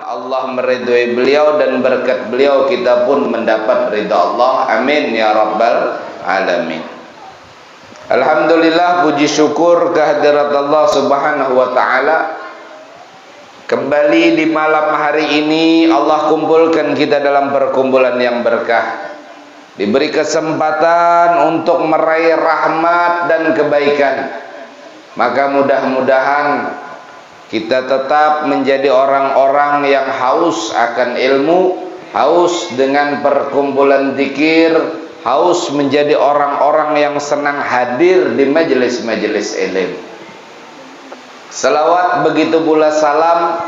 Allah meridhoi beliau dan berkat beliau kita pun mendapat ridha Allah. Amin ya rabbal alamin. Alhamdulillah, puji syukur kehadirat Allah Subhanahu wa taala. Kembali di malam hari ini Allah kumpulkan kita dalam perkumpulan yang berkah. Diberi kesempatan untuk meraih rahmat dan kebaikan. Maka mudah-mudahan kita tetap menjadi orang-orang yang haus akan ilmu, haus dengan perkumpulan zikir, haus menjadi orang-orang yang senang hadir di majelis-majelis ilmu. Salawat begitu pula salam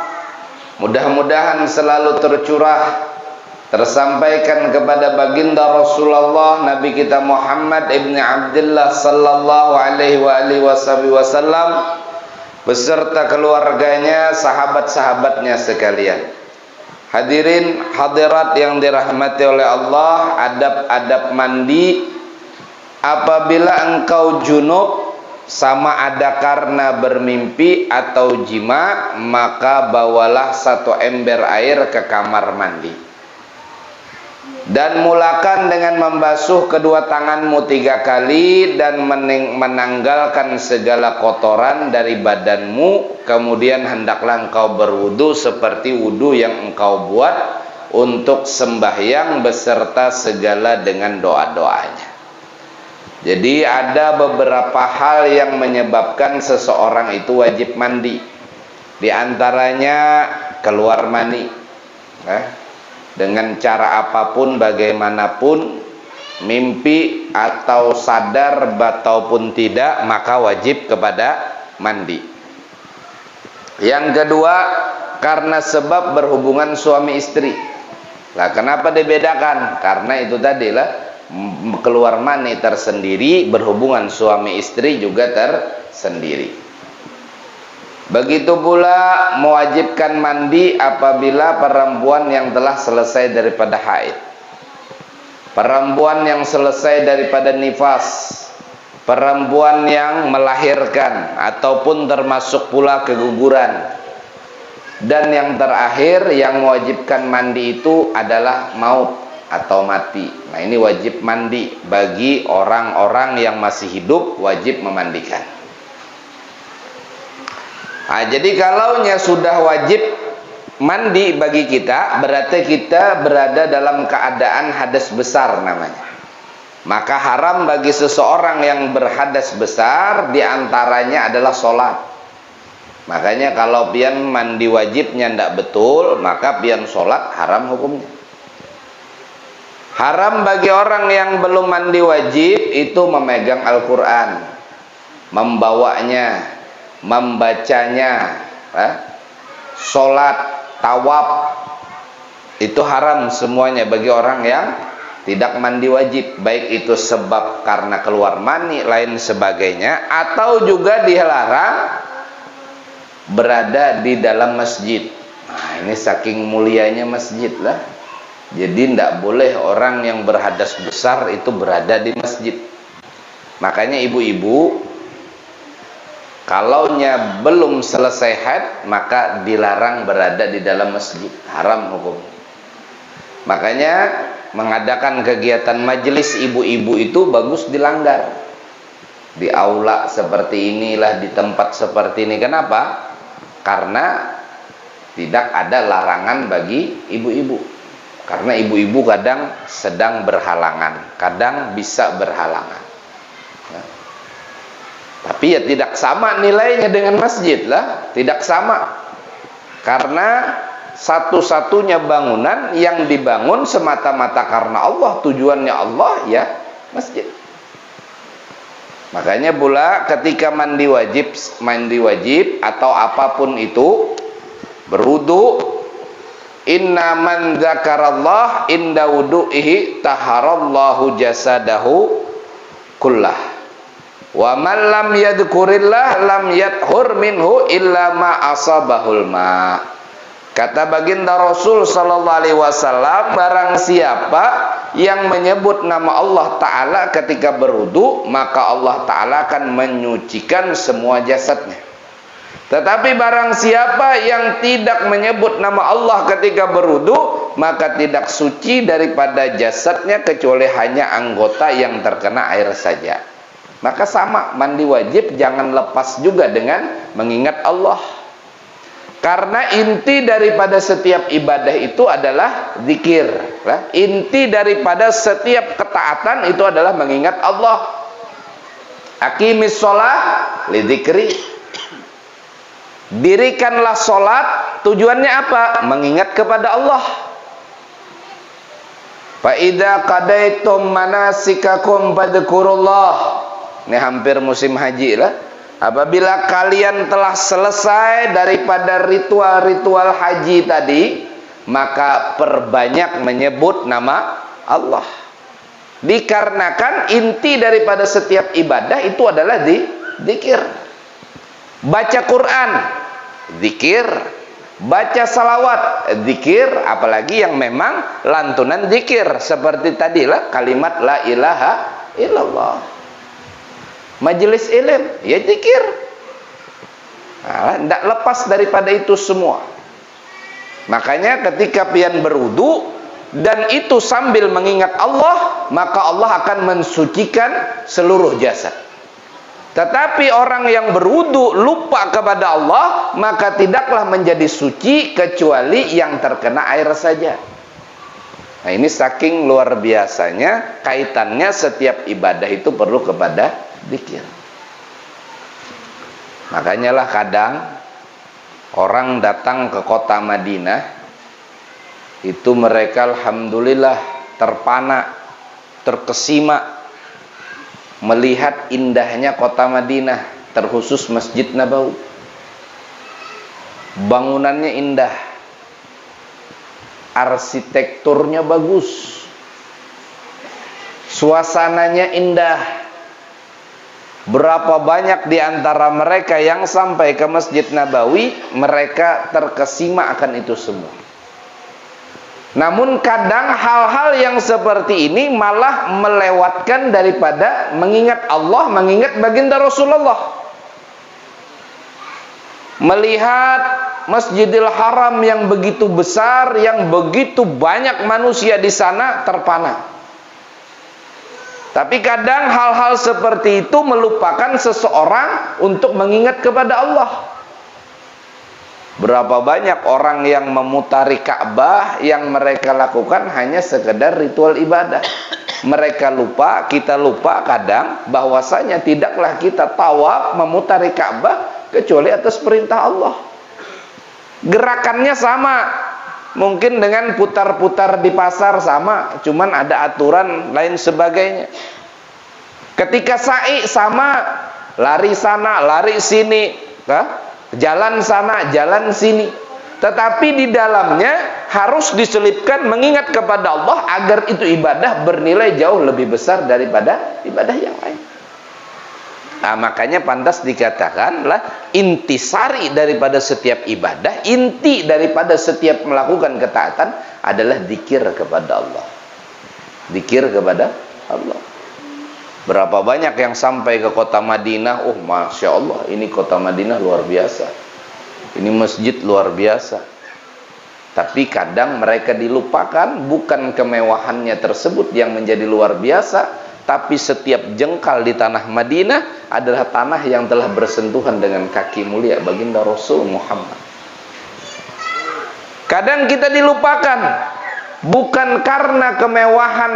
mudah-mudahan selalu tercurah, tersampaikan kepada baginda Rasulullah Nabi kita Muhammad ibn Abdullah sallallahu alaihi wasallam beserta keluarganya, sahabat-sahabatnya sekalian. Hadirin hadirat yang dirahmati oleh Allah, adab-adab mandi apabila engkau junub, sama ada karena bermimpi atau jima, maka bawalah 1 ember air ke kamar mandi dan mulakan dengan membasuh kedua tanganmu 3 kali dan menanggalkan segala kotoran dari badanmu. Kemudian hendaklah engkau berwudu seperti wudu yang engkau buat untuk sembahyang beserta segala dengan doa-doanya. Jadi ada beberapa hal yang menyebabkan seseorang itu wajib mandi. Di antaranya keluar mani. Dengan cara apapun, bagaimanapun, mimpi atau sadar ataupun tidak, maka wajib kepada mandi. Yang kedua, karena sebab berhubungan suami istri. Lah kenapa dibedakan? Karena itu tadilah keluar mani tersendiri, berhubungan suami istri juga tersendiri. Begitu pula mewajibkan mandi apabila perempuan yang telah selesai daripada haid, perempuan yang selesai daripada nifas, perempuan yang melahirkan ataupun termasuk pula keguguran. Dan yang terakhir yang mewajibkan mandi itu adalah maut atau mati. Nah, ini wajib mandi bagi orang-orang yang masih hidup, wajib memandikan. Nah, jadi kalaunya sudah wajib mandi bagi kita, berarti kita berada dalam keadaan hadas besar namanya. Maka haram bagi seseorang yang berhadas besar, diantaranya adalah sholat. Makanya kalau pian mandi wajibnya tidak betul, maka pian sholat haram hukumnya. Haram bagi orang yang belum mandi wajib itu memegang Al-Quran, membawanya, membacanya, sholat, tawaf, itu haram semuanya bagi orang yang tidak mandi wajib, baik itu sebab karena keluar mani lain sebagainya, atau juga dilarang berada di dalam masjid. Nah, ini saking mulianya masjid lah. Jadi tidak boleh orang yang berhadas besar itu berada di masjid. Makanya ibu-ibu, kalaunya belum selesai haid, maka dilarang berada di dalam masjid, haram hukum. Makanya mengadakan kegiatan majelis ibu-ibu itu bagus dilanggar. Di aula seperti inilah, di tempat seperti ini. Kenapa? Karena tidak ada larangan bagi ibu-ibu. Karena ibu-ibu kadang sedang berhalangan, kadang bisa berhalangan. Tapi ya tidak sama nilainya dengan masjid lah, tidak sama. Karena satu-satunya bangunan yang dibangun semata-mata karena Allah, tujuannya Allah, ya masjid. Makanya pula ketika mandi wajib atau apapun itu, berwudu, inna man zakarallah inda wudu'ihi taharallahu jasadahu kullah. Wa man lam yadhkurillah lam yadhur minhu illa ma asabahul ma. Kata baginda Rasul sallallahu alaihi wasallam, barang siapa yang menyebut nama Allah Ta'ala ketika berwudu, maka Allah Ta'ala akan menyucikan semua jasadnya. Tetapi barang siapa yang tidak menyebut nama Allah ketika berwudu, maka tidak suci daripada jasadnya kecuali hanya anggota yang terkena air saja. Maka sama, mandi wajib jangan lepas juga dengan mengingat Allah. Karena inti daripada setiap ibadah itu adalah zikir. Inti daripada setiap ketaatan itu adalah mengingat Allah. Aqimis sholah li dzikri. Dirikanlah sholat, tujuannya apa? Mengingat kepada Allah. Fa idza qadaitum manasikakum fadhkurullah. Ini hampir musim haji lah. Apabila kalian telah selesai daripada ritual-ritual haji tadi, maka perbanyak menyebut nama Allah. Dikarenakan inti daripada setiap ibadah itu adalah zikir. Baca Quran, zikir. Baca salawat, zikir. Apalagi yang memang lantunan zikir, seperti tadilah kalimat la ilaha illallah. Majelis ilm, ya zikir. Tidak lepas daripada itu semua. Makanya ketika pian berwudu dan itu sambil mengingat Allah, maka Allah akan mensucikan seluruh jasad. Tetapi orang yang berwudu lupa kepada Allah, maka tidaklah menjadi suci kecuali yang terkena air saja. Nah, ini saking luar biasanya kaitannya setiap ibadah itu perlu kepada zikir. Makanya lah kadang orang datang ke kota Madinah itu mereka alhamdulillah terpana, terkesima melihat indahnya kota Madinah, terkhusus Masjid Nabawi. Bangunannya indah, arsitekturnya bagus, suasananya indah. Berapa banyak di antara mereka yang sampai ke Masjid Nabawi, mereka terkesima akan itu semua. Namun kadang hal-hal yang seperti ini malah melewatkan daripada mengingat Allah, mengingat baginda Rasulullah. Melihat Masjidil Haram yang begitu besar, yang begitu banyak manusia di sana, terpana. Tapi kadang hal-hal seperti itu melupakan seseorang untuk mengingat kepada Allah. Berapa banyak orang yang memutari Ka'bah yang mereka lakukan hanya sekedar ritual ibadah. Mereka lupa, kita lupa kadang bahwasanya tidaklah kita tawaf memutari Ka'bah kecuali atas perintah Allah. Gerakannya sama, mungkin dengan putar-putar di pasar sama, cuman ada aturan lain sebagainya. Ketika sa'i sama, lari sana, lari sini, jalan sana, jalan sini. Tetapi di dalamnya harus diselipkan mengingat kepada Allah agar itu ibadah bernilai jauh lebih besar daripada ibadah yang lain. Nah, makanya pantas dikatakanlah intisari daripada setiap ibadah, inti daripada setiap melakukan ketaatan adalah zikir kepada Allah. Zikir kepada Allah. Berapa banyak yang sampai ke kota Madinah, oh Masya Allah, ini kota Madinah luar biasa, ini masjid luar biasa. Tapi kadang mereka dilupakan, bukan kemewahannya tersebut yang menjadi luar biasa, tapi setiap jengkal di tanah Madinah adalah tanah yang telah bersentuhan dengan kaki mulia baginda Rasul Muhammad. Kadang kita dilupakan, bukan karena kemewahan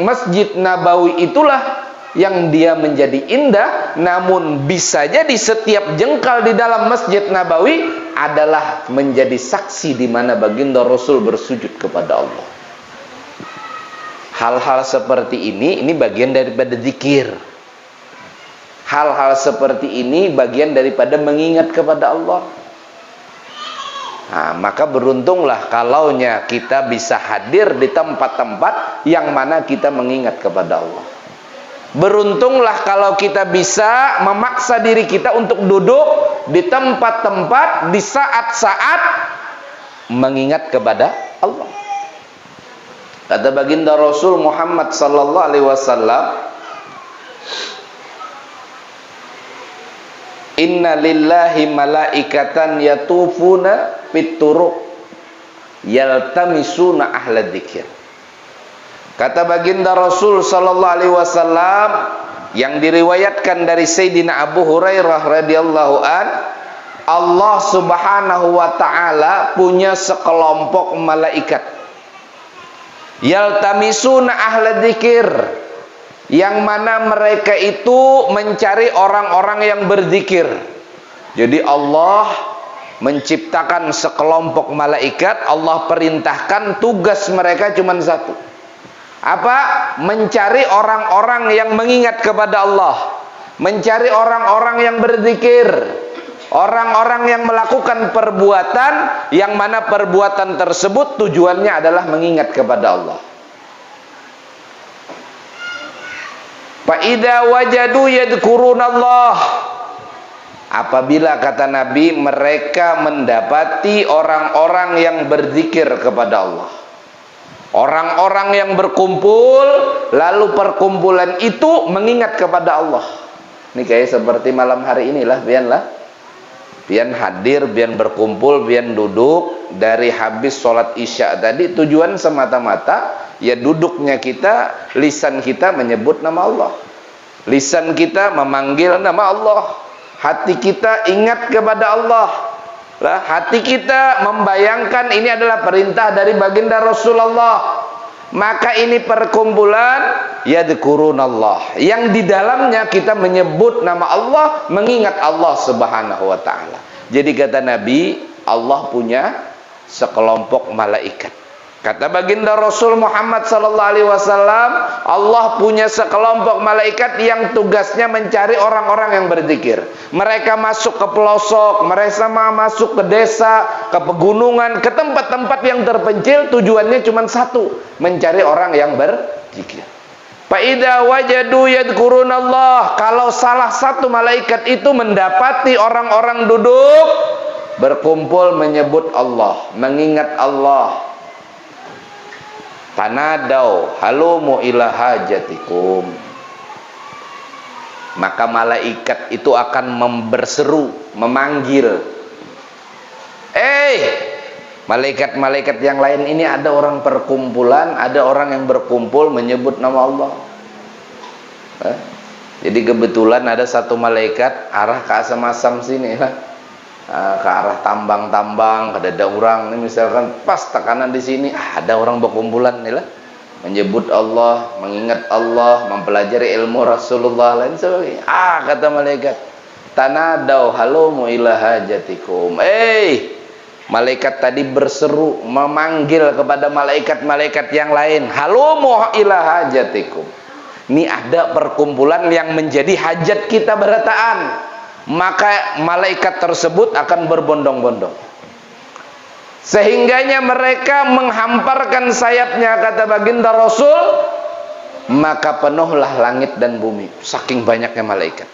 Masjid Nabawi itulah yang dia menjadi indah, namun bisa jadi setiap jengkal di dalam Masjid Nabawi adalah menjadi saksi di mana baginda Rasul bersujud kepada Allah. Hal-hal seperti ini bagian daripada zikir. Hal-hal seperti ini bagian daripada mengingat kepada Allah. Nah, maka beruntunglah kalaunya kita bisa hadir di tempat-tempat yang mana kita mengingat kepada Allah. Beruntunglah kalau kita bisa memaksa diri kita untuk duduk di tempat-tempat di saat-saat mengingat kepada Allah. Kata baginda Rasul Muhammad sallallahu alaihi wasallam, Inna lillahi malaikatan yatufuna fit turuq yaltamisuna ahla dzikir. Kata baginda Rasul sallallahu alaihi wasallam yang diriwayatkan dari Sayyidina Abu Hurairah radhiyallahu an, Allah Subhanahu wa taala punya sekelompok malaikat yaltamisuna ahla dzikir, yang mana mereka itu mencari orang-orang yang berzikir. Jadi Allah menciptakan sekelompok malaikat, Allah perintahkan tugas mereka cuma satu. Apa? Mencari orang-orang yang mengingat kepada Allah, mencari orang-orang yang berzikir, orang-orang yang melakukan perbuatan yang mana perbuatan tersebut tujuannya adalah mengingat kepada Allah. Fa idza wajadu yadhkurunallah, apabila kata Nabi mereka mendapati orang-orang yang berzikir kepada Allah, orang-orang yang berkumpul lalu perkumpulan itu mengingat kepada Allah. Ini kayak seperti malam hari inilah, biar hadir, biar berkumpul, biar duduk dari habis sholat isya tadi, tujuan semata-mata ya duduknya kita, lisan kita menyebut nama Allah, lisan kita memanggil nama Allah, hati kita ingat kepada Allah, hati kita membayangkan ini adalah perintah dari baginda Rasulullah. Maka ini perkumpulan yadhkurunallah, yang di dalamnya kita menyebut nama Allah, mengingat Allah Subhanahu wa taala. Jadi kata Nabi, Allah punya sekelompok malaikat. Kata baginda Rasul Muhammad sallallahu alaihi wasallam, Allah punya sekelompok malaikat yang tugasnya mencari orang-orang yang berzikir. Mereka masuk ke pelosok, mereka masuk ke desa, ke pegunungan, ke tempat-tempat yang terpencil, tujuannya cuma satu, mencari orang yang berzikir. Fa idza wajadu yadhkurunallah, kalau salah satu malaikat itu mendapati orang-orang duduk berkumpul menyebut Allah, mengingat Allah, tanadau halumu ila hajatikum, maka malaikat itu akan berseru, memanggil, malaikat-malaikat yang lain ini ada orang perkumpulan, ada orang yang berkumpul menyebut nama Allah. Jadi kebetulan ada satu malaikat arah ke asam-asam sini lah, ke arah tambang-tambang, ada orang ini misalkan pas tekanan di sini ada orang berkumpulan nih lah, menyebut Allah, mengingat Allah, mempelajari ilmu Rasulullah lain sebagainya. Kata malaikat, tanadau halumu ila hajatikum. Malaikat tadi berseru, memanggil kepada malaikat-malaikat yang lain, halumu ila hajatikum. Ini ada perkumpulan yang menjadi hajat kita berataan, maka malaikat tersebut akan berbondong-bondong, sehingganya mereka menghamparkan sayapnya, kata baginda Rasul, maka penuhlah langit dan bumi, saking banyaknya malaikat.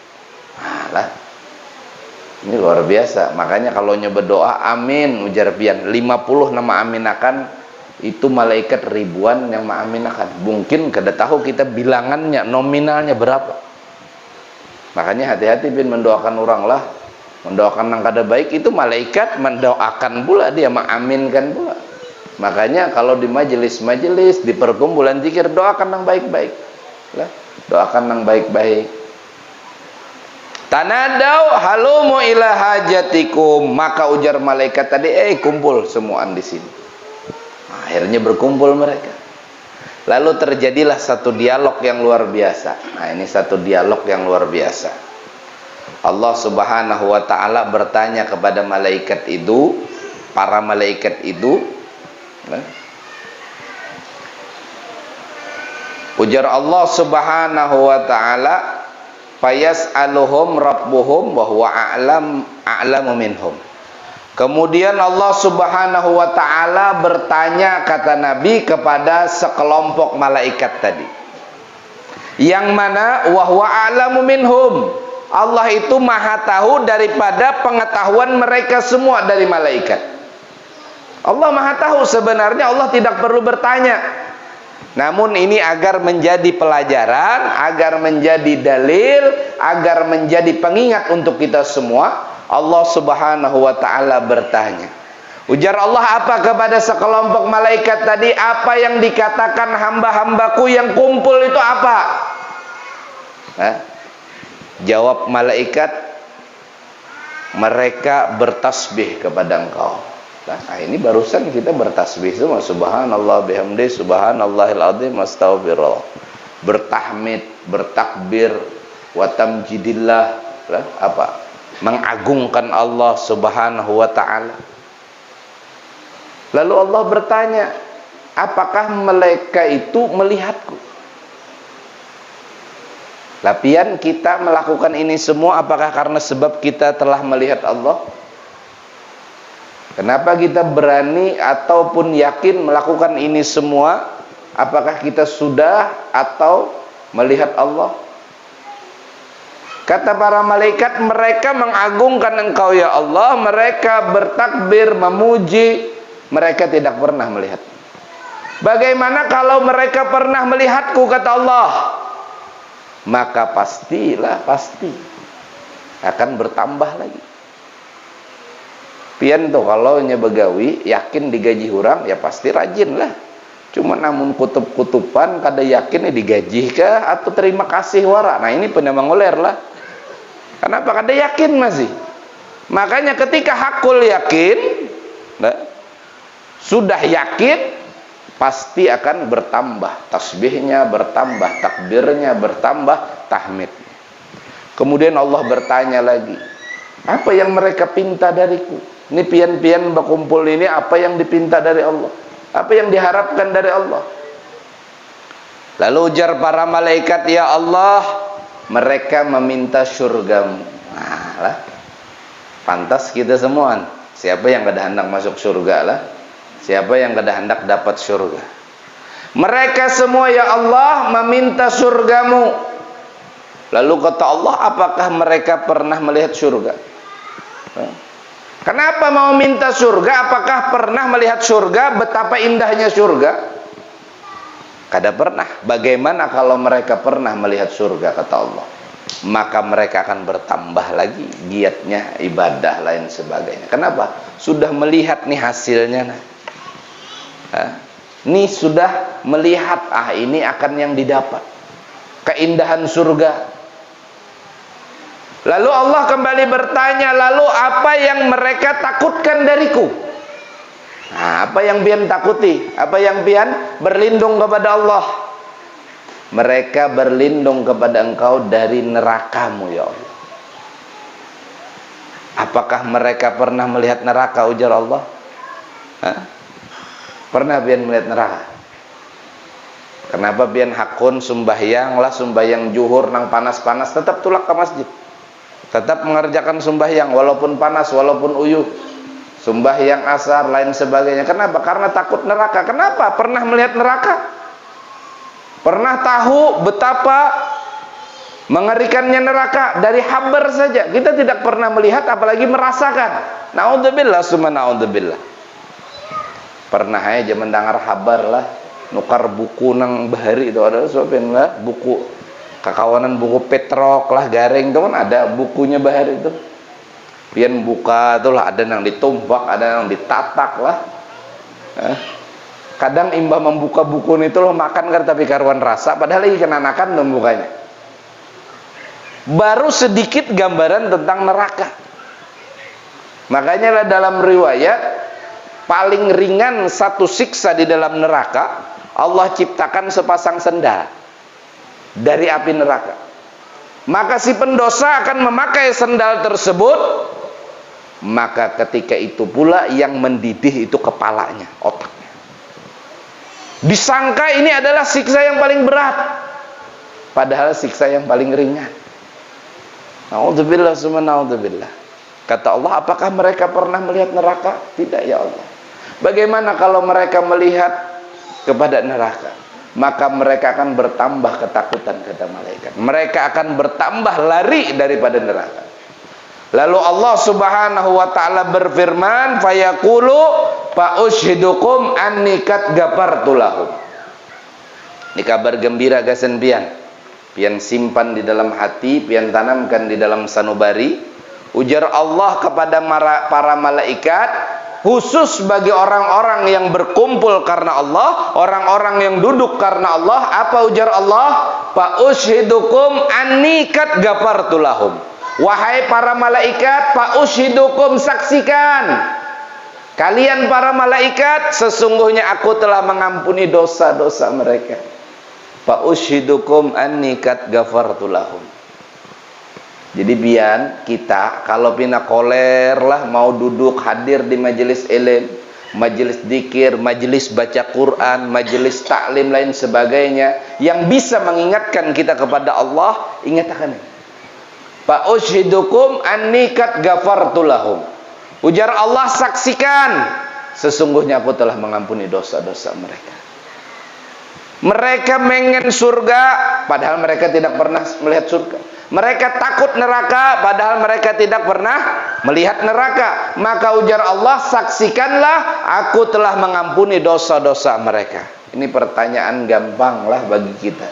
Ini luar biasa. Makanya kalau nyoba doa amin ujar pian 50 nama aminakan, itu malaikat ribuan yang mengaminakan. Mungkin kada tahu kita bilangannya, nominalnya berapa. Makanya hati-hati bin mendoakan orang lah, mendoakan yang kada baik, itu malaikat mendoakan pula, dia mengaminkan pula. Makanya kalau di majelis-majelis, di perkumpulan zikir, doakan yang baik-baik lah, doakan yang baik-baik. Tanadau halumu ila hajatikum, maka ujar malaikat tadi, kumpul semuaan di sini. Akhirnya berkumpul mereka. Lalu terjadilah satu dialog yang luar biasa. Nah, ini satu dialog yang luar biasa. Allah Subhanahu wa taala bertanya kepada malaikat itu, para malaikat itu, ujar Allah Subhanahu wa taala, fayas'aluhum rabbuhum wa huwa a'lamu minhum. Kemudian Allah Subhanahu wa taala bertanya, kata Nabi, kepada sekelompok malaikat tadi, yang mana wa huwa a'lamu minhum, Allah itu maha tahu daripada pengetahuan mereka semua dari malaikat. Allah maha tahu, sebenarnya Allah tidak perlu bertanya. Namun ini agar menjadi pelajaran, agar menjadi dalil, agar menjadi pengingat untuk kita semua. Allah Subhanahu wa ta'ala bertanya. Ujar Allah apa kepada sekelompok malaikat tadi? Apa yang dikatakan hamba-hambaku yang kumpul itu apa? Jawab malaikat, mereka bertasbih kepada engkau. Nah, ini barusan kita bertasbih semua, subhanallah bihamdi, subhanallahil azim, astaghfirullah. Bertahmid, bertakbir, wa tamjidillah, apa? Mengagungkan Allah Subhanahu wa ta'ala. Lalu Allah bertanya, apakah mereka itu melihatku? Lapian kita melakukan ini semua apakah karena sebab kita telah melihat Allah? Kenapa kita berani ataupun yakin melakukan ini semua? Apakah kita sudah atau melihat Allah? Kata para malaikat, mereka mengagungkan engkau ya Allah, mereka bertakbir, memuji, mereka tidak pernah melihat. Bagaimana kalau mereka pernah melihatku, kata Allah? Maka pastilah, pasti akan bertambah lagi. Pian tuh kalau begawi yakin digaji orang, ya pasti rajin lah. Cuma namun kutub-kutupan kada yakin digaji kah atau terima kasih wara. Nah ini penamang uler lah. Kenapa kada yakin masih? Makanya ketika hakul yakin, sudah yakin, pasti akan bertambah tasbihnya, bertambah takbirnya, bertambah tahmid. Kemudian Allah bertanya lagi, apa yang mereka pinta dariku? Ini pian-pian berkumpul ini, apa yang dipinta dari Allah? Apa yang diharapkan dari Allah? Lalu ujar para malaikat, ya Allah, mereka meminta surgamu. Nah lah, pantas kita semua. Siapa yang kada hendak masuk surga lah? Siapa yang kada hendak dapat surga? Mereka semua ya Allah meminta surgamu. Lalu kata Allah, apakah mereka pernah melihat surga? Kenapa mau minta surga? Apakah pernah melihat surga? Betapa indahnya surga? Kada pernah. Bagaimana kalau mereka pernah melihat surga, kata Allah? Maka mereka akan bertambah lagi giatnya, ibadah lain sebagainya. Kenapa? Sudah melihat nih hasilnya. Ini sudah melihat, ini akan yang didapat, keindahan surga. Lalu Allah kembali bertanya, lalu apa yang mereka takutkan dariku? Nah, apa yang pian takuti? Apa yang pian berlindung kepada Allah? Mereka berlindung kepada engkau dari nerakamu ya Allah. Apakah mereka pernah melihat neraka, ujar Allah? Pernah pian melihat neraka? Kenapa pian hakun sembahyang lah, sembahyang juhur nang panas-panas tetap tulak ke masjid, tetap mengerjakan sembahyang walaupun panas, walaupun uyuh, sembahyang asar lain sebagainya. Kenapa? Karena takut neraka. Kenapa? Pernah melihat neraka? Pernah tahu betapa mengerikannya neraka? Dari kabar saja kita tidak pernah melihat, apalagi merasakan. Naudzubillah summa naudzubillah. Pernah aja mendengar kabar lah, nukar buku nang bahari itu ada sopen lah, buku kakawanan, buku petrok lah garing itu kan ada bukunya bahari itu. Pian buka tuh lah, ada yang ditumpak, ada yang ditatak lah. Kadang imbah membuka buku itu loh makan kan tapi karuan rasa, padahal lagi kenanakan membukanya. Baru sedikit gambaran tentang neraka. Makanya lah dalam riwayat paling ringan satu siksa di dalam neraka, Allah ciptakan sepasang sendal dari api neraka. Maka si pendosa akan memakai sendal tersebut, maka ketika itu pula yang mendidih itu kepalanya, otaknya. Disangka ini adalah siksa yang paling berat, padahal siksa yang paling ringan. Naudzubillah summa naudzubillah. Kata Allah, apakah mereka pernah melihat neraka? Tidak ya Allah. Bagaimana kalau mereka melihat kepada neraka? Maka mereka akan bertambah ketakutan, kata malaikat. Mereka akan bertambah lari daripada neraka. Lalu Allah Subhanahu wa ta'ala berfirman, fayaqulu fa ushidukum anni qad ghafartu lahum. Ini kabar gembira gasen pian. Pian simpan di dalam hati, pian tanamkan di dalam sanubari. Ujar Allah kepada para malaikat, khusus bagi orang-orang yang berkumpul karena Allah, orang-orang yang duduk karena Allah. Apa ujar Allah? Fa ushidukum anni qad ghafartu lahum. Wahai para malaikat, fa ushidukum, saksikan kalian para malaikat, sesungguhnya aku telah mengampuni dosa-dosa mereka. Fa ushidukum anni qad ghafartu lahum. Jadi biar kita kalau pina koler lah mau duduk hadir di majelis ilmu, majelis dzikir, majelis baca Quran, majelis taklim lain sebagainya yang bisa mengingatkan kita kepada Allah, ingatkan. Fa ushidukum anni qad ghafartu lahum. Ujar Allah, saksikan sesungguhnya aku telah mengampuni dosa-dosa mereka. Mereka mengen surga padahal mereka tidak pernah melihat surga. Mereka takut neraka padahal mereka tidak pernah melihat neraka. Maka ujar Allah, saksikanlah aku telah mengampuni dosa-dosa mereka. Ini pertanyaan gampang lah bagi kita.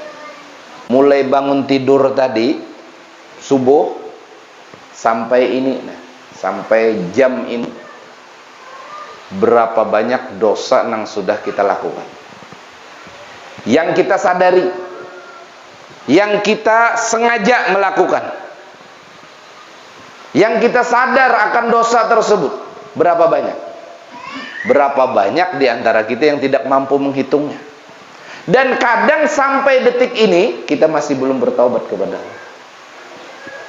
Mulai bangun tidur tadi subuh sampai ini, sampai jam ini, berapa banyak dosa yang sudah kita lakukan, yang kita sadari, yang kita sengaja melakukan, yang kita sadar akan dosa tersebut. Berapa banyak? Berapa banyak di antara kita yang tidak mampu menghitungnya. Dan kadang sampai detik ini kita masih belum bertaubat kepada Allah,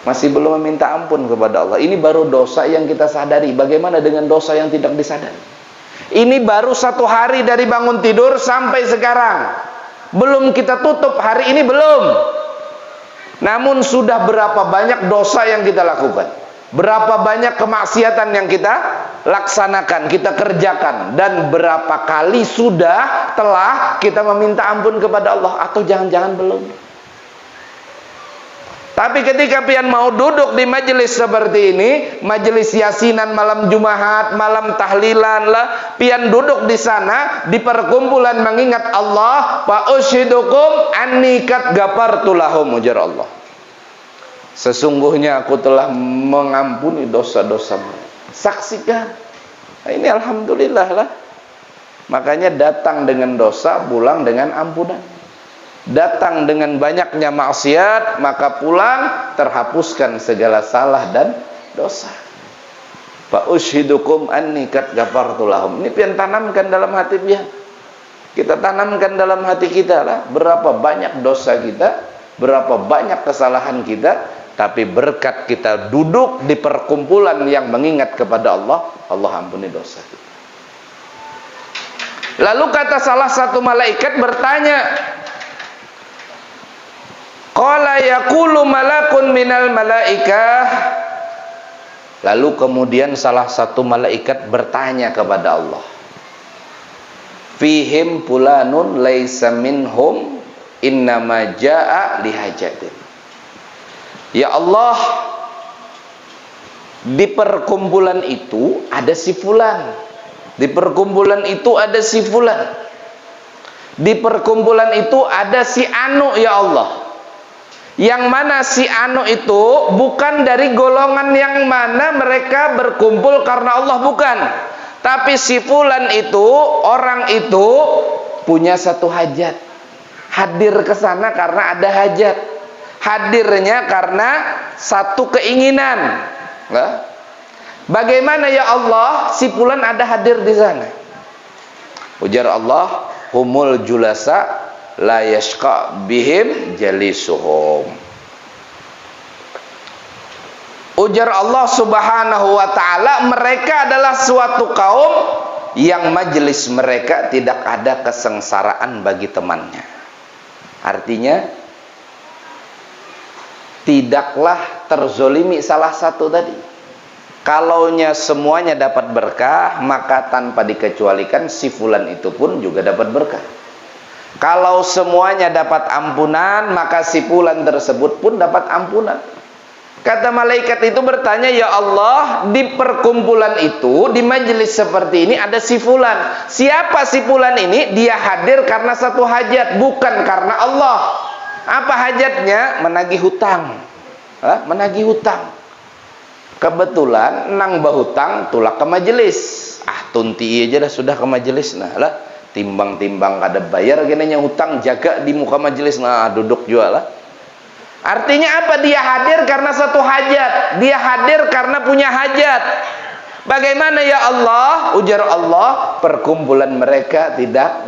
masih belum meminta ampun kepada Allah. Ini baru dosa yang kita sadari. Bagaimana dengan dosa yang tidak disadari? Ini baru 1 hari dari bangun tidur sampai sekarang, belum kita tutup hari ini, belum. Namun sudah berapa banyak dosa yang kita lakukan, berapa banyak kemaksiatan yang kita laksanakan, kita kerjakan, dan berapa kali sudah telah kita meminta ampun kepada Allah, atau jangan-jangan belum. Tapi ketika pian mau duduk di majelis seperti ini, majelis yasinan malam Jumat, malam tahlilan lah, pian duduk di sana di perkumpulan mengingat Allah, fa ushidukum anni qad ghafartu lahum, ujar Allah. Sesungguhnya aku telah mengampuni dosa-dosa mereka. Saksikan. Nah, ini alhamdulillah lah. Makanya datang dengan dosa, pulang dengan ampunan. Datang dengan banyaknya maksiat, maka pulang terhapuskan segala salah dan dosa. Fa ushidukum anni qad ghafartu lahum. Ini pian tanamkan dalam hati pian. Kita tanamkan dalam hati kita lah, berapa banyak dosa kita, berapa banyak kesalahan kita, tapi berkat kita duduk di perkumpulan yang mengingat kepada Allah, Allah ampuni dosa kita. Lalu kata salah satu malaikat bertanya, qala yaqulu malakun minal malaikah. Lalu kemudian salah satu malaikat bertanya kepada Allah, fihim fulanun laisa minhum innama jaa lihajatin. Ya Allah, di perkumpulan itu ada si fulan, di perkumpulan itu ada si fulan, di perkumpulan itu ada si anu, ya Allah. Yang mana si anu itu bukan dari golongan yang mana mereka berkumpul karena Allah, bukan. Tapi si fulan itu, orang itu punya satu hajat, hadir ke sana karena ada hajat, hadirnya karena satu keinginan. Nah, bagaimana ya Allah si fulan ada hadir di sana? Ujar Allah, humul julasa la yashqa bihim jalisuhum. Ujar Allah subhanahu wa ta'ala, mereka adalah suatu kaum yang majelis mereka tidak ada kesengsaraan bagi temannya. Artinya tidaklah terzolimi salah satu tadi. Kalaunya semuanya dapat berkah, maka tanpa dikecualikan si fulan itu pun juga dapat berkah. Kalau semuanya dapat ampunan, maka si fulan tersebut pun dapat ampunan. Kata malaikat itu bertanya, ya Allah, di perkumpulan itu, di majelis seperti ini ada si fulan. Siapa si fulan ini? Dia hadir karena satu hajat, bukan karena Allah. Apa hajatnya? Menagih hutang. Menagih hutang. Kebetulan nang bahutang tulak ke majelis. Tunti aja dah sudah ke majelis. Nah lah, timbang-timbang kada bayar gini hutang, jaga di muka majelis. Nah duduk juga lah. Artinya apa? Dia hadir karena satu hajat. Dia hadir karena punya hajat. Bagaimana ya Allah? Ujar Allah, perkumpulan mereka tidak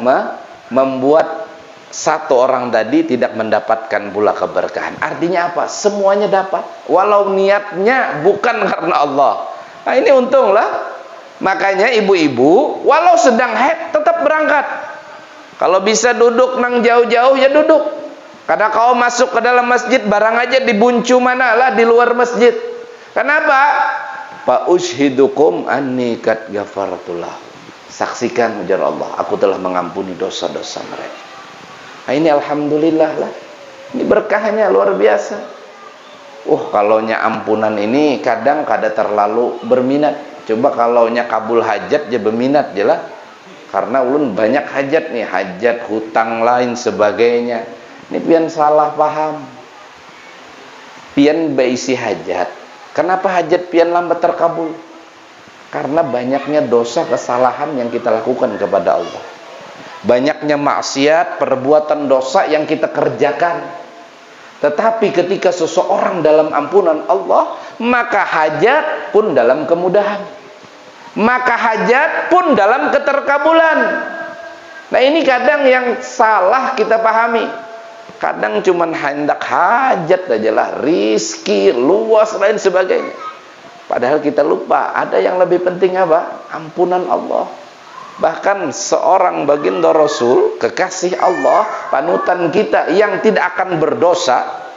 membuat satu orang tadi tidak mendapatkan pula keberkahan. Artinya apa? Semuanya dapat, walau niatnya bukan karena Allah. Nah ini untunglah. Makanya ibu-ibu walau sedang haid tetap berangkat. Kalau bisa duduk nang jauh-jauh ya duduk. Karena kau masuk ke dalam masjid, barang aja dibuncu manalah di luar masjid. Kenapa? Fa ushidukum anni qad ghafartulah. Saksikan, ujar Allah, aku telah mengampuni dosa-dosa mereka. Nah ini alhamdulillah lah. Ini berkahnya luar biasa. Kalaunya ampunan ini kadang kada terlalu berminat. Coba kalaunya kabul hajat je berminat je lah. Karena ulun banyak hajat nih, hajat, hutang lain sebagainya. Ini pian salah paham. Pian berisi hajat. Kenapa hajat pian lambat terkabul? Karena banyaknya dosa kesalahan yang kita lakukan kepada Allah. Banyaknya maksiat, perbuatan dosa yang kita kerjakan. Tetapi ketika seseorang dalam ampunan Allah, maka hajat pun dalam kemudahan. Maka hajat pun dalam keterkabulan. Nah ini kadang yang salah kita pahami. Kadang cuman hendak hajat aja lah, rizki, luas, lain sebagainya. Padahal kita lupa, ada yang lebih penting apa? Ampunan Allah. Bahkan seorang baginda Rasul, kekasih Allah, panutan kita yang tidak akan berdosa,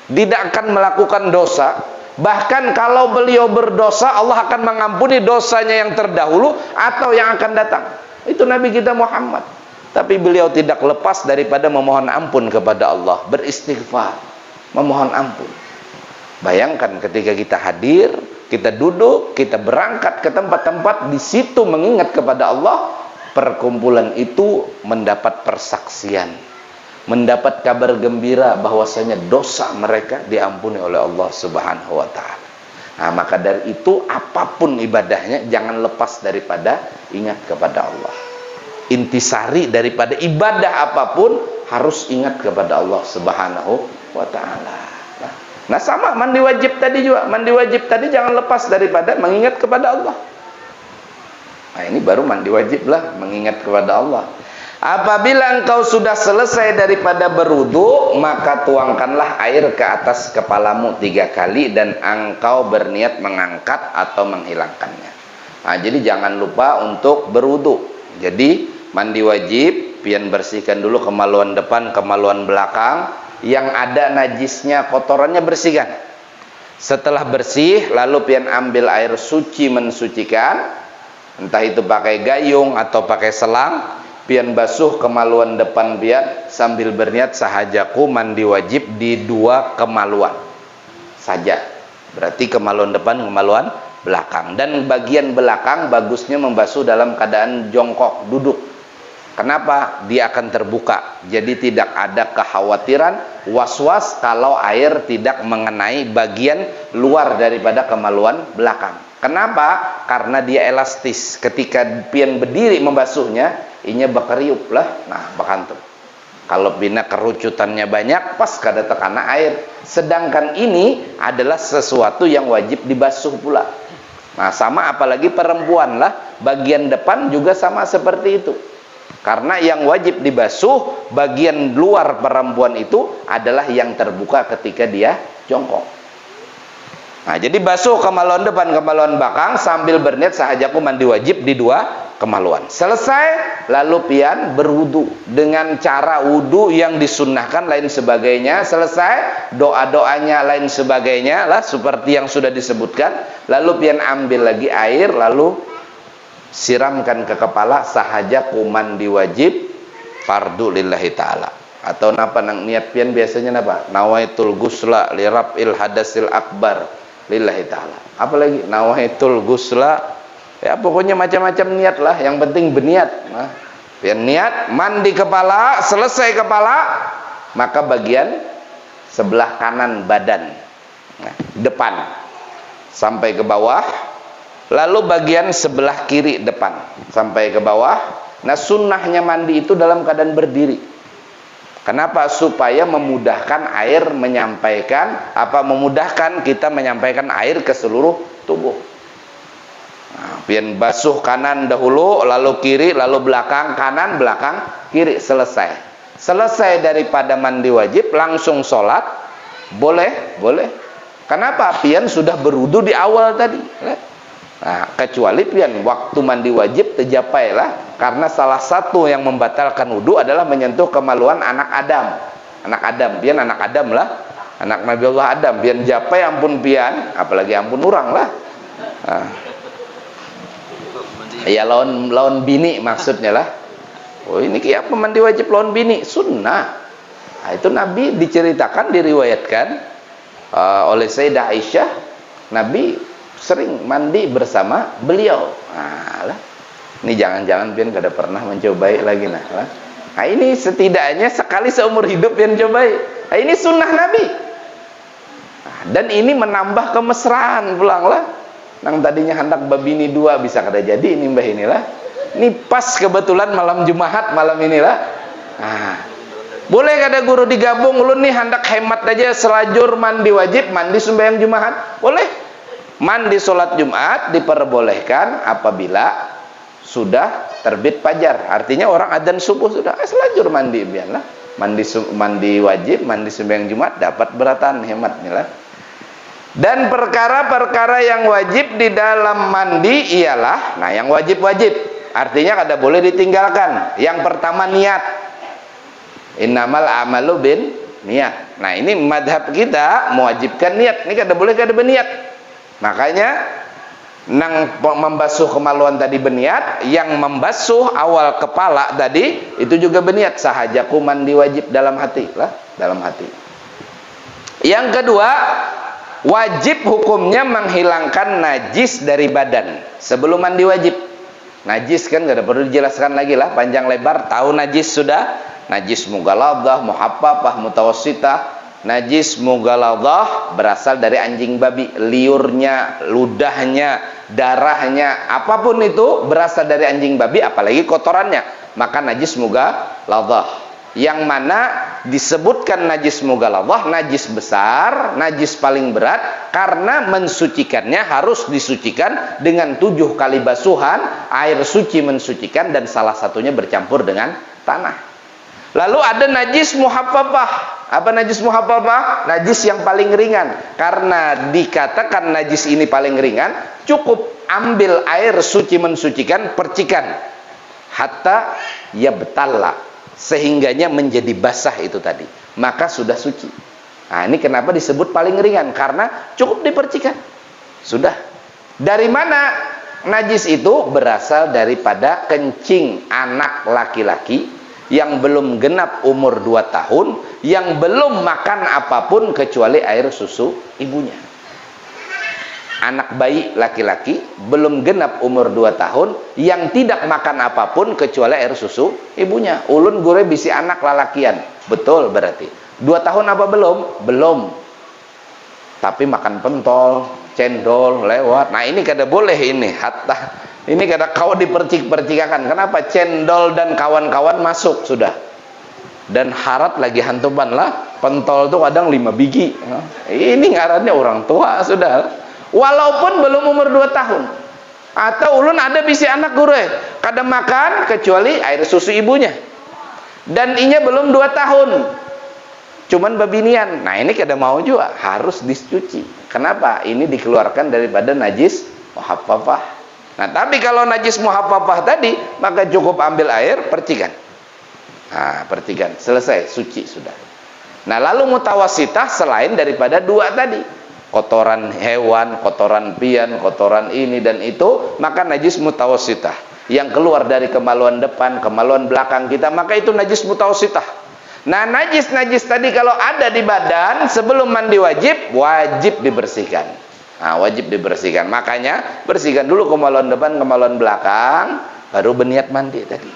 tidak akan melakukan dosa. Bahkan kalau beliau berdosa, Allah akan mengampuni dosanya yang terdahulu atau yang akan datang. Itu Nabi kita Muhammad. Tapi beliau tidak lepas daripada memohon ampun kepada Allah, beristighfar, memohon ampun. Bayangkan ketika kita hadir, kita duduk, kita berangkat ke tempat-tempat, di situ mengingat kepada Allah, perkumpulan itu mendapat persaksian, mendapat kabar gembira bahwasanya dosa mereka diampuni oleh Allah Subhanahu wa taala. Nah, maka dari itu apapun ibadahnya jangan lepas daripada ingat kepada Allah. Intisari daripada ibadah apapun harus ingat kepada Allah Subhanahu wa taala. Nah sama mandi wajib tadi juga. Mandi wajib tadi jangan lepas daripada mengingat kepada Allah. Nah ini baru mandi wajib lah, mengingat kepada Allah. Apabila engkau sudah selesai daripada berwudu, maka tuangkanlah air ke atas kepalamu 3 kali dan engkau berniat mengangkat atau menghilangkannya. Nah jadi jangan lupa untuk berwudu. Jadi mandi wajib, pian bersihkan dulu kemaluan depan, kemaluan belakang. Yang ada najisnya, kotorannya bersihkan. Setelah bersih, lalu pian ambil air suci mensucikan. Entah itu pakai gayung atau pakai selang. Pian basuh kemaluan depan pian sambil berniat sahajaku mandi wajib di 2 kemaluan saja. Berarti kemaluan depan, kemaluan belakang. Dan bagian belakang bagusnya membasuh dalam keadaan jongkok, duduk. Kenapa? Dia akan terbuka. Jadi tidak ada kekhawatiran, was-was kalau air tidak mengenai bagian luar daripada kemaluan belakang. Kenapa? Karena dia elastis. Ketika pian berdiri membasuhnya, inya bakariup lah. Nah, bakantum. Kalau bina kerucutannya banyak, pas kada tekana air. Sedangkan ini adalah sesuatu yang wajib dibasuh pula. Nah, sama apalagi perempuan lah. Bagian depan juga sama seperti itu. Karena yang wajib dibasuh bagian luar perempuan itu adalah yang terbuka ketika dia jongkok. Nah, jadi basuh kemaluan depan, kemaluan belakang sambil berniat sahajaku mandi wajib di 2 kemaluan. Selesai, lalu pian berwudu dengan cara wudu yang disunnahkan lain sebagainya. Selesai, doa-doanya lain sebagainya lah seperti yang sudah disebutkan. Lalu pian ambil lagi air, lalu siramkan ke kepala sahaja mandi wajib fardu lillahi ta'ala. Atau napa nang niat pian biasanya napa? Nawaitul gusla li raf'il hadasil akbar lillahi ta'ala. Apalagi nawaitul gusla, ya pokoknya macam-macam niat lah, yang penting berniat. Nah, pian niat mandi kepala, selesai kepala, maka bagian sebelah kanan badan, nah, depan sampai ke bawah, lalu bagian sebelah kiri depan sampai ke bawah. Nah, sunnahnya mandi itu dalam keadaan berdiri. Kenapa? Supaya memudahkan air menyampaikan, memudahkan kita menyampaikan air ke seluruh tubuh. Nah, pian basuh kanan dahulu, lalu kiri, lalu belakang, kanan, belakang, kiri, selesai. Selesai daripada mandi wajib, langsung sholat, boleh, boleh. Kenapa? Pian sudah berwudu di awal tadi. Nah, kecuali pian waktu mandi wajib tercapai lah, karena salah satu yang membatalkan wudu adalah menyentuh kemaluan anak Adam. Anak Adam, pian anak Adam lah, anak Nabi Allah Adam. Pian japai ampun pian, apalagi ampun orang lah. Nah, ya lawan bini maksudnya lah. Oh, ini kayak apa mandi wajib lawan bini? Sunnah. Nah, itu Nabi diceritakan, diriwayatkan oleh Sayyidah Aisyah, Nabi sering mandi bersama beliau. Nah, lah. Ini jangan-jangan pian kada pernah mencobai lagi nah. Nah, ini setidaknya sekali seumur hidup pian cobai. Nah, ini sunnah Nabi. Nah, dan ini menambah kemesraan pulang lah. Nang tadinya hendak babini dua bisa kada jadi ini mbah inilah. Ini pas kebetulan malam Jumat malam inilah. Nah, boleh kada guru digabung ulun nih hendak hemat aja selajur mandi wajib, mandi sembahyang Jumat. Boleh. Mandi sholat Jumat diperbolehkan apabila sudah terbit fajar. Artinya orang adzan subuh sudah selajur mandi biarlah. Mandi wajib, mandi sembahyang Jumat dapat beratan hematnya lah. Dan perkara-perkara yang wajib di dalam mandi ialah, nah yang wajib-wajib artinya kada boleh ditinggalkan. Yang pertama niat. Innamal amalu bin niat. Nah, ini madhab kita mewajibkan niat. Ini kada boleh kada berniat. Makanya nang membasuh kemaluan tadi berniat, yang membasuh awal kepala tadi itu juga berniat. Sahajaku mandi wajib dalam hati lah, dalam hati. Yang kedua, wajib hukumnya menghilangkan najis dari badan sebelum mandi wajib. Najis kan gak ada perlu dijelaskan lagi lah, panjang lebar tahu najis sudah. Najis mughaladhah, muhaffafah, mutawassithah. Najis mughaladhah berasal dari anjing babi, liurnya, ludahnya, darahnya, apapun itu berasal dari anjing babi, apalagi kotorannya, maka najis mughaladhah. Yang mana disebutkan najis mughaladhah, najis besar, najis paling berat, karena mensucikannya harus disucikan dengan 7 kali basuhan, air suci mensucikan, dan salah satunya bercampur dengan tanah. Lalu ada najis muhaffafah. Apa najis muhaffafah? Najis yang paling ringan. Karena dikatakan najis ini paling ringan, cukup ambil air suci mensucikan, percikan hatta yabtalla, sehingganya menjadi basah itu tadi, maka sudah suci. Nah, ini kenapa disebut paling ringan? Karena cukup dipercikan. Sudah. Dari mana najis itu? Berasal daripada kencing anak laki-laki yang belum genap umur 2 tahun, yang belum makan apapun kecuali air susu ibunya. Anak bayi laki-laki belum genap umur 2 tahun yang tidak makan apapun kecuali air susu ibunya. Ulun gure bisi anak lalakian. Betul berarti. 2 tahun apa belum? Belum. Tapi makan pentol, cendol lewat. Nah, ini kada boleh ini. Hatta ini kada kau dipercik-percikakan. Kenapa? Cendol dan kawan-kawan masuk sudah. Dan harat lagi hantuman lah. Pentol tuh kadang 5 biji. Ini ngarannya orang tua sudah. Walaupun belum umur 2 tahun. Atau ulun ada bisi anak gure, kada makan kecuali air susu ibunya. Dan inya belum 2 tahun. Cuman babinian. Nah, ini kada mau juga, harus dicuci. Kenapa? Ini dikeluarkan daripada najis muhaffafah. Nah, tapi kalau najis muhaffafah tadi, maka cukup ambil air, percikan. Nah, percikan, selesai, suci sudah. Nah, lalu mutawassithah selain daripada 2 tadi, kotoran hewan, kotoran pian, kotoran ini dan itu, maka najis mutawassithah yang keluar dari kemaluan depan, kemaluan belakang kita, maka itu najis mutawassithah. Nah, najis-najis tadi kalau ada di badan sebelum mandi wajib dibersihkan. Nah, wajib dibersihkan. Makanya bersihkan dulu kemaluan depan, kemaluan belakang, baru berniat mandi tadi.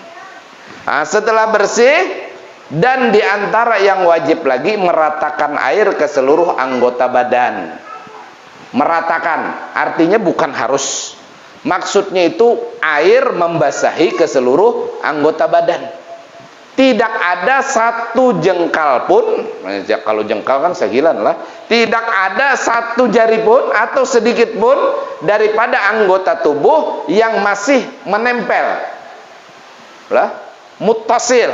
Nah, setelah bersih, dan diantara yang wajib lagi meratakan air ke seluruh anggota badan. Meratakan, artinya bukan harus. Maksudnya itu air membasahi ke seluruh anggota badan. Tidak ada satu jengkal pun, kalau jengkal kan segilan lah, tidak ada satu jari pun atau sedikit pun daripada anggota tubuh yang masih menempel lah, muttasil.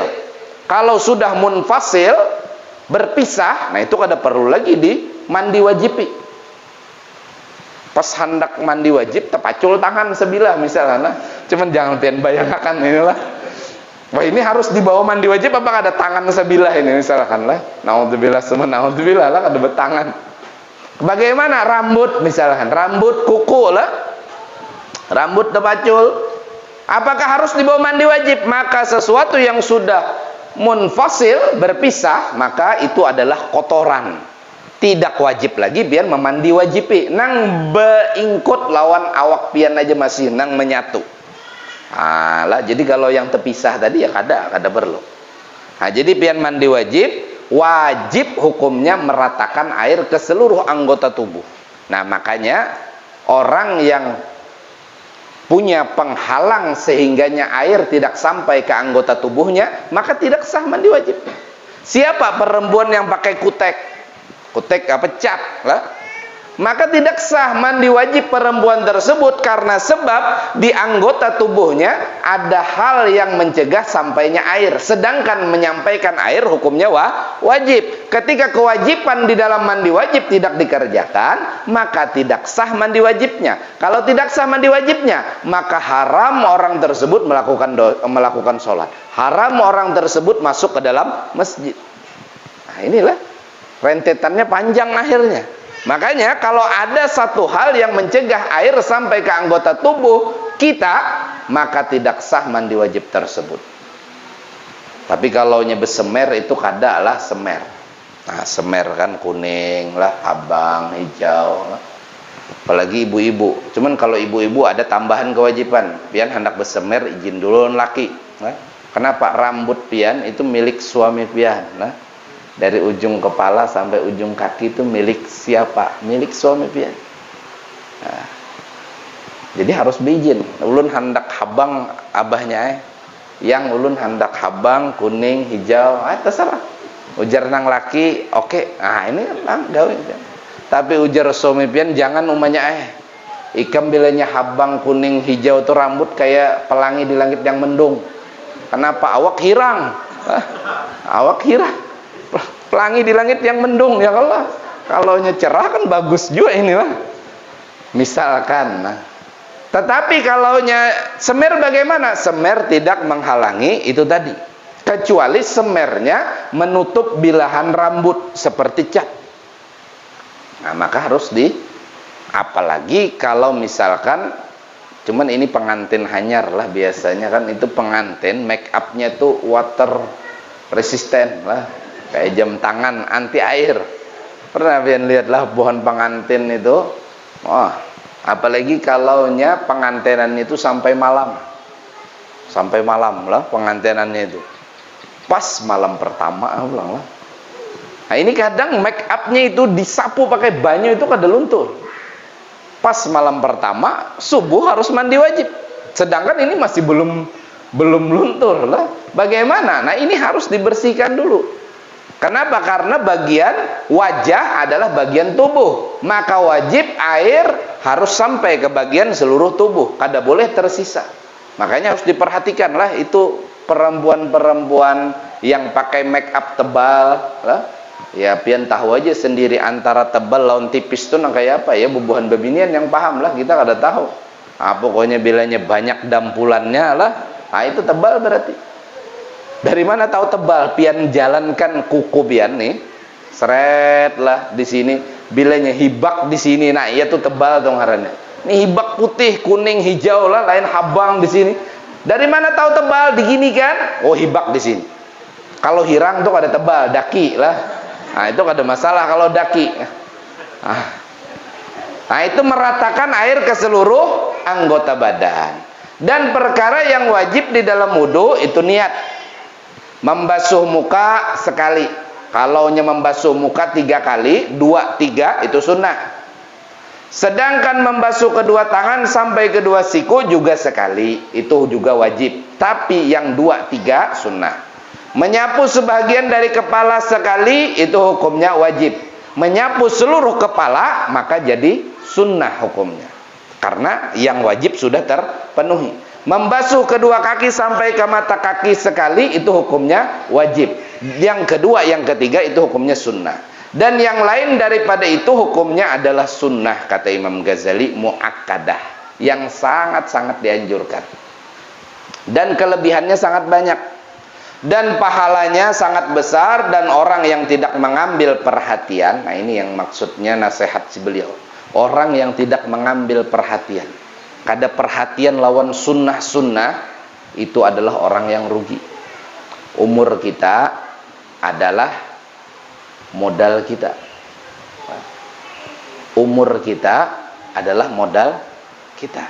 Kalau sudah munfasil, berpisah, nah itu kada perlu lagi di mandi wajibi. Pas hendak mandi wajib terpacul tangan sebilah misalnya, cuman jangan pian bayangkan inilah. Wah, ini harus dibawa mandi wajib apa ada tangan sebilah ini misalkan lah. Naudzubillah semua naudzubillah lah ada betangan. Bagaimana rambut misalkan, rambut kuku lah. Rambut terpacul. Apakah harus dibawa mandi wajib? Maka sesuatu yang sudah munfasil berpisah, maka itu adalah kotoran. Tidak wajib lagi biar memandi wajibi. Nang beingkut lawan awak pian aja masih nang menyatu. Lah, jadi kalau yang terpisah tadi ya kada perlu. Nah, jadi pian mandi wajib hukumnya meratakan air ke seluruh anggota tubuh. Nah, makanya orang yang punya penghalang sehingganya air tidak sampai ke anggota tubuhnya, maka tidak sah mandi wajib. Siapa perempuan yang pakai kutek apa cap lah, maka tidak sah mandi wajib perempuan tersebut karena sebab di anggota tubuhnya ada hal yang mencegah sampainya air, sedangkan menyampaikan air hukumnya wajib. Ketika kewajiban di dalam mandi wajib tidak dikerjakan, maka tidak sah mandi wajibnya. Kalau tidak sah mandi wajibnya, maka haram orang tersebut melakukan sholat, haram orang tersebut masuk ke dalam masjid. Nah, inilah rentetannya panjang akhirnya. Makanya kalau ada satu hal yang mencegah air sampai ke anggota tubuh kita, maka tidak sah mandi wajib tersebut. Tapi kalau besemer itu kada lah semer. Nah, semer kan kuning lah, abang, hijau lah. Apalagi ibu-ibu. Cuman kalau ibu-ibu ada tambahan kewajiban. Pian hendak besemer izin dulu laki. Nah, kenapa? Rambut pian itu milik suami pian. Nah, dari ujung kepala sampai ujung kaki itu milik siapa? Milik suami pian. Nah, jadi harus beizin. Ulun hendak habang abahnya yang ulun hendak habang kuning, hijau, terserah. Ujar nang laki, oke. Nah, ini nang gawe. Tapi ujar suami pian jangan umanya ikam bilanya habang kuning, hijau itu rambut kayak pelangi di langit yang mendung. Kenapa? Awak hirang. Awak hirang. Pelangi di langit yang mendung, ya Allah. Kalau cerah kan bagus juga ini lah. Misalkan. Nah. Tetapi kalau semer bagaimana? Semer tidak menghalangi itu tadi. Kecuali semernya menutup bilahan rambut seperti cat. Nah, maka harus apalagi kalau misalkan cuman ini pengantin hanyar lah biasanya kan itu pengantin make upnya tuh water resistant lah. Kayak jam tangan anti air. Pernah kalian lihatlah pohon pengantin itu? Wah, apalagi kalau pengantinan itu sampai malam. Sampai malam lah pengantinannya itu. Pas malam pertama ulang lah. Nah, ini kadang make upnya itu disapu pakai banyu itu kada luntur. Pas malam pertama subuh harus mandi wajib. Sedangkan ini masih belum luntur lah. Bagaimana? Nah, ini harus dibersihkan dulu. Kenapa? Karena bagian wajah adalah bagian tubuh. Maka wajib air harus sampai ke bagian seluruh tubuh. Kada boleh tersisa. Makanya harus diperhatikan lah itu perempuan-perempuan yang pakai make up tebal lah. Ya pian tahu aja sendiri antara tebal lawan tipis itu kayak apa ya, bubuhan bebinian yang paham lah, kita kada tahu. Nah, pokoknya bilanya banyak dampulannya lah. Nah, itu tebal berarti. Dari mana tahu tebal? Pian jalankan kuku pian nih, seret lah di sini, bilanya hibak di sini. Nah, iya tuh tebal dong ngarannya. Ini hibak putih, kuning, hijau lah, lain habang di sini. Dari mana tahu tebal? Digini kan? Oh, hibak di sini. Kalau hirang tuh ada tebal, daki lah. Nah, itu ada masalah kalau daki. Nah, itu meratakan air ke seluruh anggota badan. Dan perkara yang wajib di dalam wudu itu niat. Membasuh muka sekali. Kalau membasuh muka 3 kali, 2, 3 itu sunnah. Sedangkan membasuh kedua tangan sampai kedua siku juga sekali, itu juga wajib. Tapi yang 2, 3 sunnah. Menyapu sebagian dari kepala sekali itu hukumnya wajib. Menyapu seluruh kepala maka jadi sunnah hukumnya, karena yang wajib sudah terpenuhi. Membasuh kedua kaki sampai ke mata kaki sekali itu hukumnya wajib. Yang kedua, yang ketiga itu hukumnya sunnah. Dan yang lain daripada itu hukumnya adalah sunnah, kata Imam Ghazali, muakkadah, yang sangat-sangat dianjurkan. Dan kelebihannya sangat banyak. Dan pahalanya sangat besar, dan orang yang tidak mengambil perhatian, nah ini yang maksudnya nasihat si beliau. Orang yang tidak mengambil perhatian, kada perhatian lawan sunnah-sunnah, itu adalah orang yang rugi. Umur kita adalah modal kita. Umur kita adalah modal kita.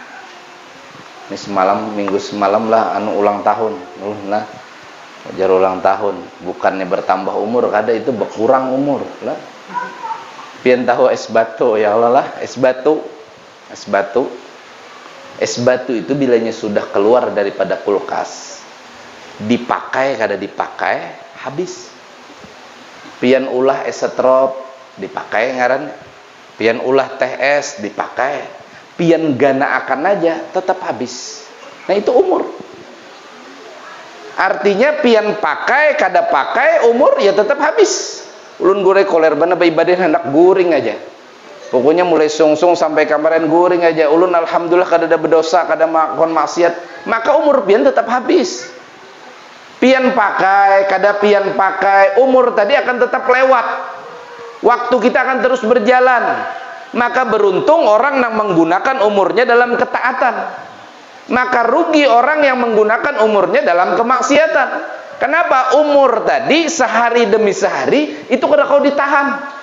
Ini semalam, minggu semalam lah ulang tahun. Nah, ujar ulang tahun, bukannya bertambah umur, kada itu berkurang umur lah. Pian tahu es batu, ya Allah lah, es batu. Es batu itu bilanya sudah keluar daripada kulkas, dipakai kada dipakai habis. Pian ulah es setrop dipakai ngaran, pian ulah teh es dipakai, pian gana akan aja tetap habis. Nah itu umur. Artinya pian pakai kada pakai umur ya tetap habis. Ulun gurih koler bana ibadah hendak guring aja. Pokoknya mulai sungsung sampai kemarin guring aja. Ulun alhamdulillah kada ada berdosa, kada makon maksiat, maka umur pian tetap habis. Pian pakai, kada pian pakai, umur tadi akan tetap lewat. Waktu kita akan terus berjalan. Maka beruntung orang yang menggunakan umurnya dalam ketaatan. Maka rugi orang yang menggunakan umurnya dalam kemaksiatan. Kenapa? Umur tadi sehari demi sehari itu kada kau ditahan.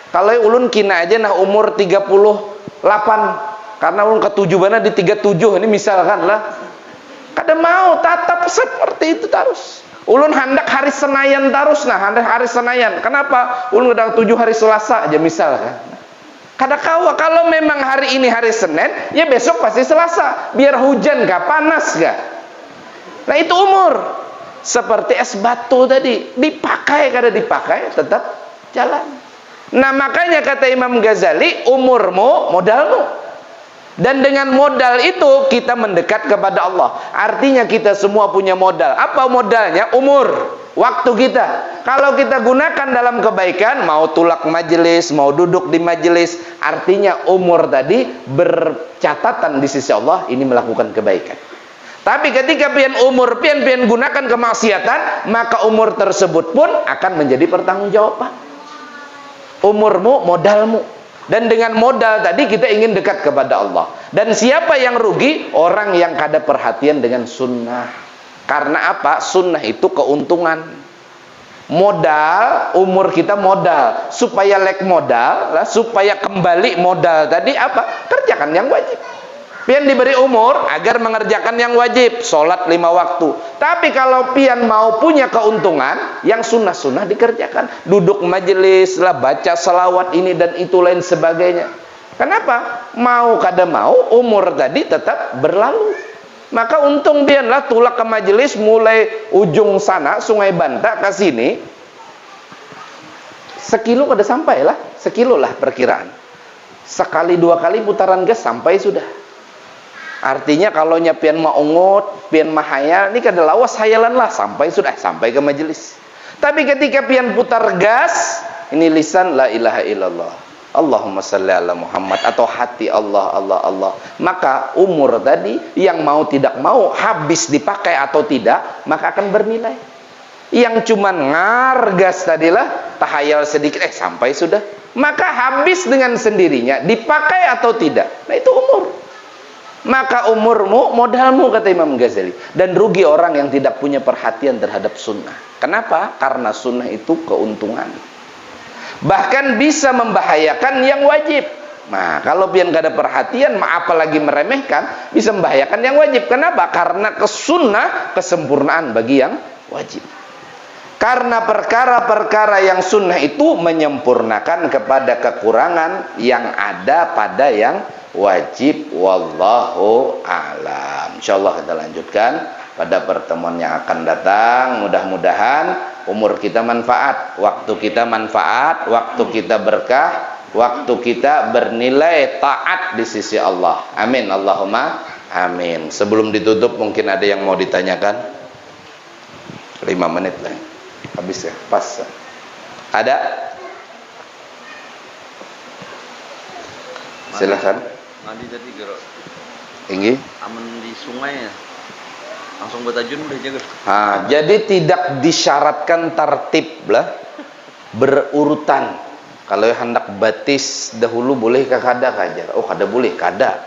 Kalau ulun kina aja nah umur 38, karena ulun ketujuh bana di 37 ini misalkan lah. Kada mau tetap seperti itu terus. Ulun hendak hari Senayan terus nah, hendak hari Senayan. Kenapa? Ulun kadang 7 hari Selasa aja misalkan. Kada kawa kalau memang hari ini hari Senin, ya besok pasti Selasa. Biar hujan gak panas gak. Nah itu umur. Seperti es batu tadi, dipakai kada dipakai tetap jalan. Nah makanya kata Imam Ghazali, umurmu modalmu. Dan dengan modal itu kita mendekat kepada Allah. Artinya kita semua punya modal. Apa modalnya? Umur, waktu kita. Kalau kita gunakan dalam kebaikan, mau tulak majelis, mau duduk di majelis, artinya umur tadi bercatatan di sisi Allah ini melakukan kebaikan. Tapi ketika pian umur pian gunakan kemaksiatan, maka umur tersebut pun akan menjadi pertanggungjawaban. Umurmu modalmu. Dan dengan modal tadi kita ingin dekat kepada Allah. Dan siapa yang rugi? Orang yang kada perhatian dengan sunnah. Karena apa? Sunnah itu keuntungan. Modal, umur kita modal. Supaya lek modal, supaya kembali modal tadi apa? Kerjakan yang wajib. Pian diberi umur agar mengerjakan yang wajib, sholat 5 waktu. Tapi kalau pian mau punya keuntungan, yang sunnah-sunnah dikerjakan. Duduk majelis lah, baca selawat ini dan itu lain sebagainya. Kenapa? Mau kada mau, umur tadi tetap berlalu. Maka untung pian lah tulak ke majelis mulai ujung sana, Sungai Banta ke sini. Sekilo kada sampai lah, sekilo lah perkiraan. Sekali 2 kali putaran gas sampai sudah. Artinya kalau pian mau ungut, pian mahayal, ini kada lawas hayalan lah sampai sudah sampai ke majelis. Tapi ketika pian putar gas, ini lisan la ilaha illallah, Allahumma salli ala Muhammad, atau hati Allah Allah Allah, maka umur tadi yang mau tidak mau habis dipakai atau tidak, maka akan bernilai. Yang cuman ngargas tadilah tahayal sedikit sampai sudah, maka habis dengan sendirinya, dipakai atau tidak. Nah itu umur. maka umurmu modalmu, kata Imam Ghazali. Dan rugi orang yang tidak punya perhatian terhadap sunnah. Kenapa? Karena sunnah itu keuntungan, bahkan bisa membahayakan yang wajib. Nah, kalau pian gak ada perhatian, apalagi meremehkan, bisa membahayakan yang wajib. Kenapa? Karena kesunnah kesempurnaan bagi yang wajib. Karena perkara-perkara yang sunnah itu menyempurnakan kepada kekurangan yang ada pada yang wajib. Wallahu a'lam. Insyaallah kita lanjutkan pada pertemuan yang akan datang. Mudah-mudahan umur kita manfaat, waktu kita manfaat, waktu kita berkah, waktu kita bernilai taat di sisi Allah. Amin, Allahumma amin. Sebelum ditutup mungkin ada yang mau ditanyakan. 5 menit lah, habis ya, pas. Ada? Silakan. Mandi tadi gerak Tinggi. aman di sungai ya, langsung bertajun udah jaga. Jadi tidak disyaratkan tertib lah, berurutan. Kalau hendak batis dahulu boleh ke kada kajar. Oh, kada boleh, kada.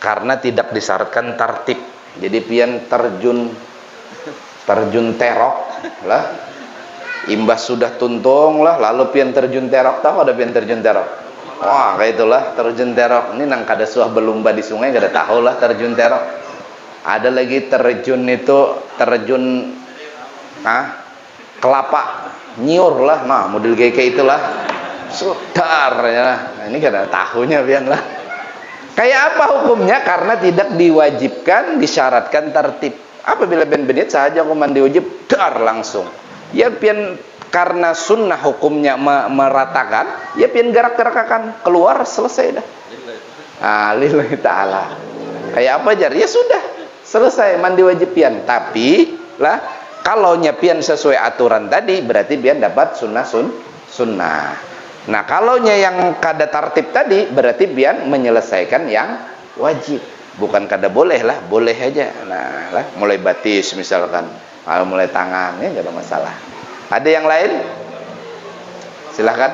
Karena tidak disyaratkan tertib. Jadi pian terjun terok lah. Imbas sudah tuntung lah, lalu pian terjun terok. Tahu ada pian terjun terok? Wah, kayak itulah terjun terok. Ini nang kada suah berlomba di sungai, kada tahu lah terjun terok. Ada lagi terjun itu terjun kelapa nyiur lah, nah model kayak itulah. Sudar ya. Nah, ini kada tahunya pian lah. Kayak apa hukumnya? Karena tidak diwajibkan, disyaratkan tertib. Apabila ben-benit saja aku mandi wajib, dar langsung. Ya pian karena sunnah hukumnya meratakan, ya pian gerak-gerakan keluar, selesai dah. Lillahi ta'ala. Kayak apa jar? Ya sudah, selesai mandi wajib pian. Tapi lah kalau pian sesuai aturan tadi, berarti pian dapat sunnah. Nah, kalaunya yang kada tertib tadi, berarti pian menyelesaikan yang wajib. Bukan kada boleh lah, boleh aja. Nah, lah mulai batis misalkan, mulai tangan, ya enggak ada masalah. Ada yang lain? Silahkan.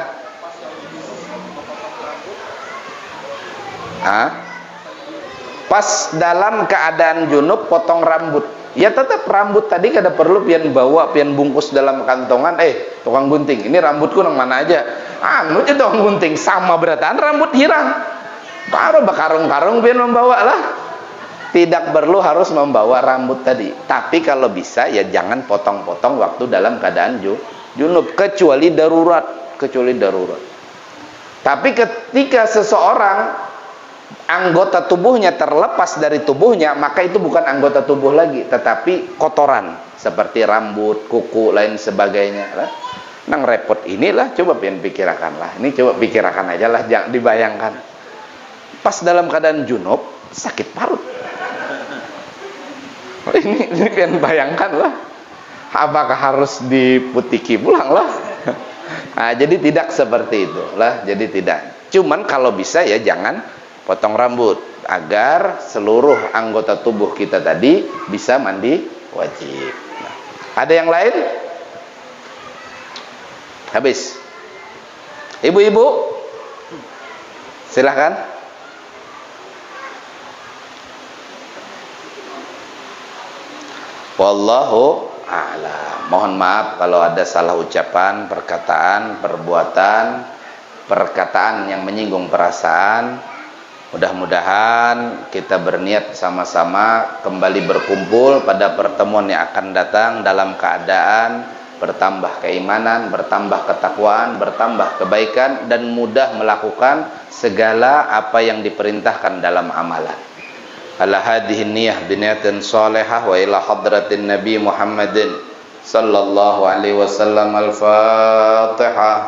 Pas dalam keadaan junub potong rambut. Ya tetap rambut tadi kada perlu pian bawa, pian bungkus dalam kantongan. Tukang gunting, ini rambutku nang mana aja. Anu aja tukang gunting, sama berataan rambut hilang. Baru bakarung-karung pian membawa lah. Tidak perlu harus membawa rambut tadi. Tapi kalau bisa ya jangan potong-potong waktu dalam keadaan junub, kecuali darurat. Tapi ketika seseorang anggota tubuhnya terlepas dari tubuhnya, maka itu bukan anggota tubuh lagi, tetapi kotoran seperti rambut, kuku, lain sebagainya lah. Nang repot inilah, coba pian pikirkan lah. Ini coba pikirkan aja lah, jangan dibayangkan. Pas dalam keadaan junub, sakit parut. Ini pian bayangkan lah. Apakah harus diputiki pulang lah? Nah, jadi tidak seperti itu lah. Jadi tidak. Cuman kalau bisa ya jangan potong rambut, agar seluruh anggota tubuh kita tadi bisa mandi wajib. Nah, ada yang lain? Habis. Ibu-ibu, silahkan. Wallahu a'lam. Mohon maaf kalau ada salah ucapan, perkataan, perkataan yang menyinggung perasaan. Mudah-mudahan kita berniat sama-sama kembali berkumpul pada pertemuan yang akan datang dalam keadaan bertambah keimanan, bertambah ketakwaan, bertambah kebaikan, dan mudah melakukan segala apa yang diperintahkan dalam amalan. Ala hadhihi niyyah biniyatin salihah wa ila hadratin Nabi Muhammadin sallallahu alaihi wasallam. Al-Fatihah.